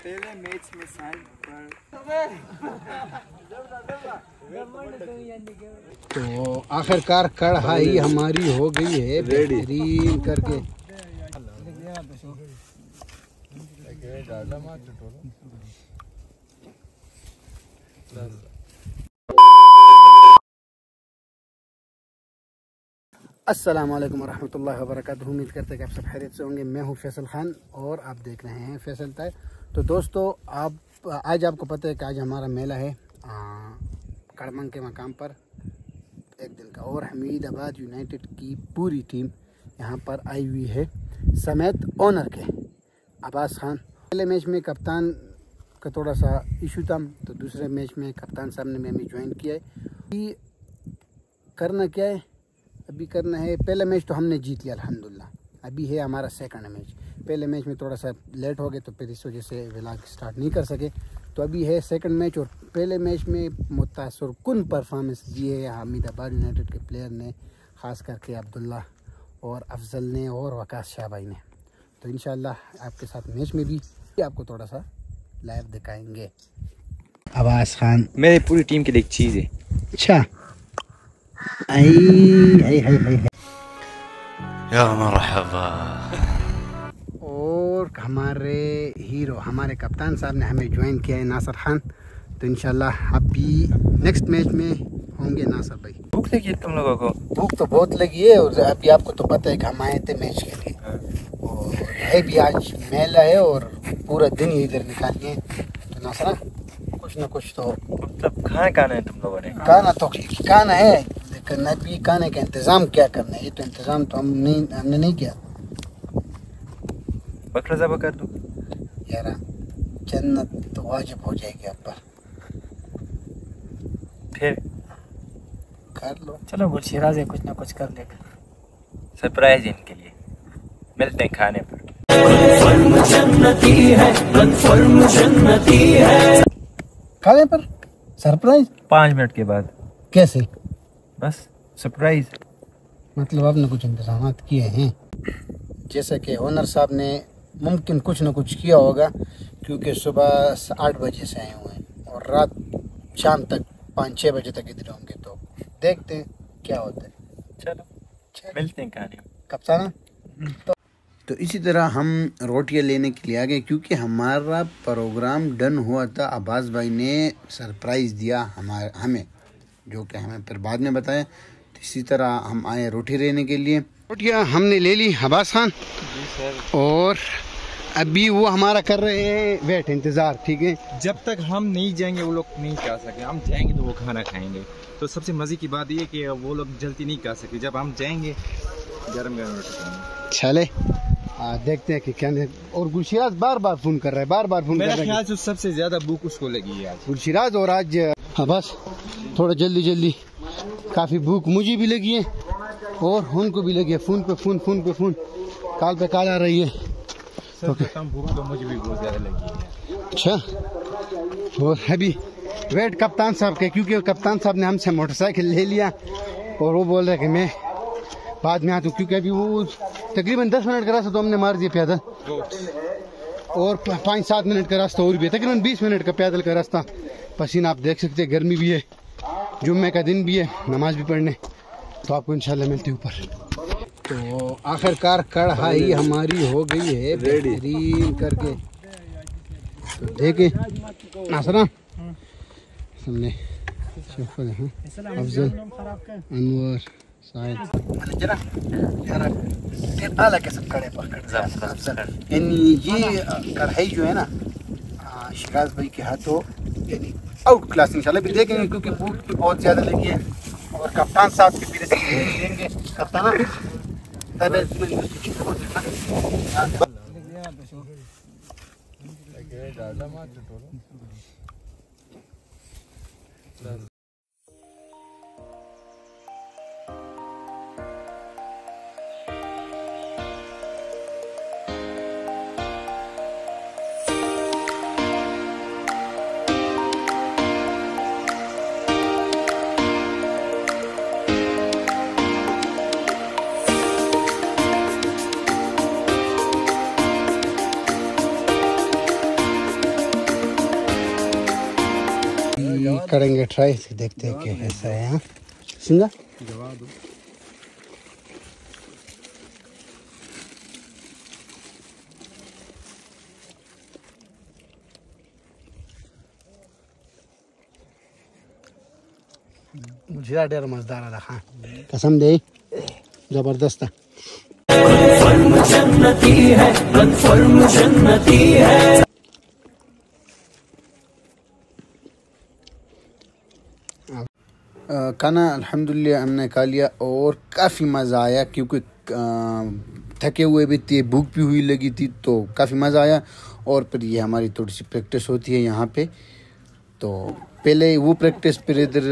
पहले मैच में साइड पर तो आखिरकार कढ़ाई हमारी हो गई है बेहतरीन करके। अस्सलाम वालेकुम रहमतुल्लाहि व बरकातुहू। उम्मीद करते हैं कि आप सब खैरियत से होंगे। मैं हूं फैसल खान और आप देख रहे हैं फैसल ताय। तो दोस्तों आज आपको पता है कि आज हमारा मेला है कड़मंग के मकाम पर एक दिन का, और हमीदाबाद यूनाइटेड की पूरी टीम यहां पर आई हुई है समेत ओनर के अब्बास खान। पहले मैच में कप्तान का थोड़ा सा इशू था, तो दूसरे मैच में कप्तान साहब ने हमें ज्वाइन किया है। अभी करना क्या है, अभी करना है, पहला मैच तो हमने जीत लिया अल्हम्दुलिल्लाह। अभी है हमारा सेकंड मैच। पहले मैच में थोड़ा सा लेट हो गए तो फिर इस वजह से व्लॉग स्टार्ट नहीं कर सके। तो अभी है सेकंड मैच, और पहले मैच में मुतासर कुन परफॉर्मेंस दी है हमीदाबाद यूनाइटेड के प्लेयर ने, ख़ास करके अब्दुल्ला और अफजल ने और वकास शाह भाई ने। तो इंशाल्लाह आपके साथ मैच में भी आपको थोड़ा सा लाइव दिखाएंगे। अब्बास खान मेरी पूरी टीम की एक चीज़ है। अच्छा आई या मरहबा। और हमारे हीरो हमारे कप्तान साहब ने हमें ज्वाइन किया है, नासिर खान। तो इंशाल्लाह अभी नेक्स्ट मैच में होंगे नासिर भाई। भूख लगी है तुम लोगों को? भूख तो बहुत लगी है, और अभी आपको तो पता है कि हम आए थे मैच के लिए, और है भी आज मेला है और पूरा दिन ही इधर निकालिए। तो नासिर कुछ ना कुछ तो मतलब खाना है तुम लोगों ने? खाना है, लेकिन अभी खाने का इंतज़ाम क्या करना है, ये तो इंतज़ाम तो हमने नहीं किया। बकरा ज़बह कर दो यार, जन्नत तो वाजिब हो जाएगी आप पर, फिर कर लो। चलो गुलशिराज है, कुछ ना कुछ कर लेगा। सरप्राइज है इनके लिए, मिलते हैं खाने पर। खाने पर सरप्राइज 5 मिनट के बाद कैसे? बस सरप्राइज। मतलब आपने कुछ इंतजाम किए हैं, जैसे कि ओनर साहब ने मुमकिन कुछ ना कुछ किया होगा, क्योंकि सुबह 8 बजे से आए हुए हैं और रात शाम तक 5-6 बजे तक इधर होंगे। तो देखते हैं क्या होता है। चलो मिलते हैं खाने कप्ताना। तो इसी तरह हम रोटियां लेने के लिए आ गए, क्योंकि हमारा प्रोग्राम डन हुआ था। अब्बास भाई ने सरप्राइज़ दिया हमें, जो कि हमें फिर बाद में बताया। तो इसी तरह हम आए रोटी लेने के लिए। रोटियां हमने ले ली अब्बास खान, और अभी वो हमारा कर रहे हैं वेट, इंतज़ार। ठीक है, जब तक हम नहीं जाएंगे वो लोग नहीं खा सके। हम जाएंगे तो वो खाना खाएंगे। तो सबसे मज़े की बात ये कि वो लोग जल्दी नहीं खा सके। जब हम जाएंगे गरम गरम रोटी खाएंगे। चले देखते हैं कि क्या नहीं। और गुलशिराज बार बार फोन कर रहा है, बार बार फोन कर रहा है। मेरा ख्याल से सबसे ज्यादा भूख उसको लगी है आज, गुलशिराज। और आज बस थोड़ा जल्दी काफ़ी भूख मुझे भी लगी है और उनको भी लगी है। फोन पे फोन कॉल पे कॉल आ रही है। तो भूख तो मुझे भी बहुत ज्यादा लगी है। अच्छा, और अभी वेट कप्तान साहब के, क्योंकि कप्तान साहब ने हमसे मोटरसाइकिल ले लिया और वो बोल रहे कि मैं बाद में आता हूँ, क्योंकि अभी वो तकरीबन 10 मिनट का रास्ता तो हमने मार दिया पैदल, और 5-7 मिनट का रास्ता और भी है, तकरीबन 20 मिनट का पैदल का रास्ता। पसीना आप देख सकते हैं, गर्मी भी है, जुम्मे का दिन भी है, नमाज भी पढ़ने। तो आपको इंशाल्लाह मिलते ऊपर। तो आखिरकार कढ़ाई हमारी हो गई है बेहतरीन करके। तो देखे नासरा हमने अफजल, अनवर, ये कढ़ाई जो है ना शिराज भाई के हाथों यानी आउट क्लास इंशाल्लाह भी देखेंगे, क्योंकि भूख भी बहुत ज़्यादा लगी है। और कप्तान साहब की भी देंगे कप्तान। करेंगे ट्राई, देखते हैं कि कैसा है। यहाँ सिंगा जवाब दो। जीरा डेर मजेदार है हाँ, कसम दे जबरदस्त है। खाना अल्हम्दुलिल्लाह हमने खा लिया और काफ़ी मज़ा आया, क्योंकि थके हुए भी थे, भूख भी हुई लगी थी, तो काफ़ी मज़ा आया। और फिर ये हमारी थोड़ी सी प्रैक्टिस होती है यहाँ पे, तो पहले वो प्रैक्टिस, फिर इधर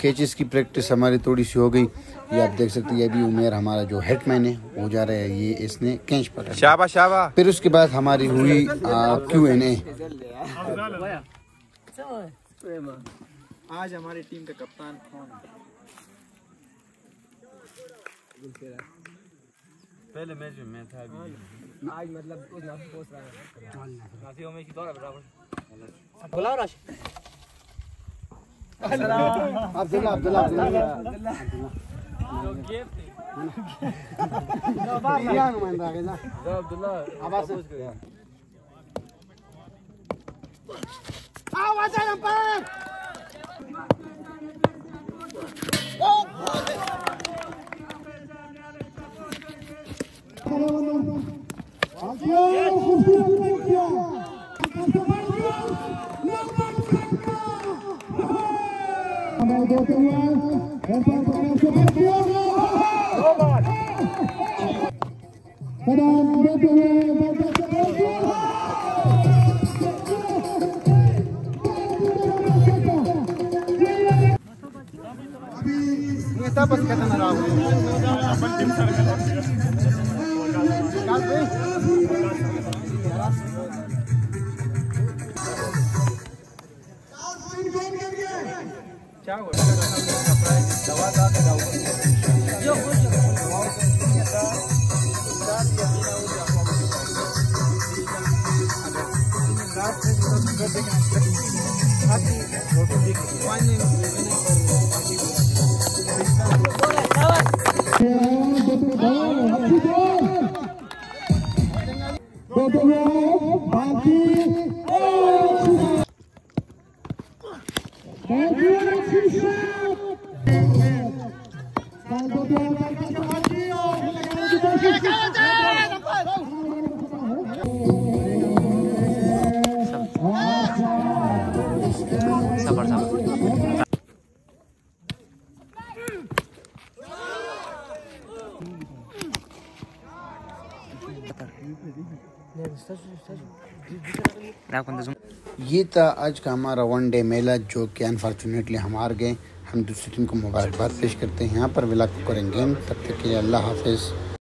कैचेस की प्रैक्टिस हमारी थोड़ी सी हो गई। ये आप देख सकते हैं, ये अभी उमेर हमारा जो हेडमैन है वो जा रहा है, ये इसने कैच पकड़ा। शाबाश शाबाश। फिर उसके बाद हमारी हुई Q&A। आज हमारी टीम का कप्तान कौन है? पहले मैच में मैं था, अभी आज मतलब कुछ ना सोच रहा है नासियों में की दौड़ बराबर बुलाओ राश अब्दुल्ला बस कहता ना ये था आज का हमारा वन डे मेला, जो कि अनफॉर्चुनेटली हम हार गए। हम दूसरी टीम को मुबारकबाद पेश करते हैं। यहाँ पर व्लॉग करेंगे, तब तक के लिए अल्लाह हाफिज़।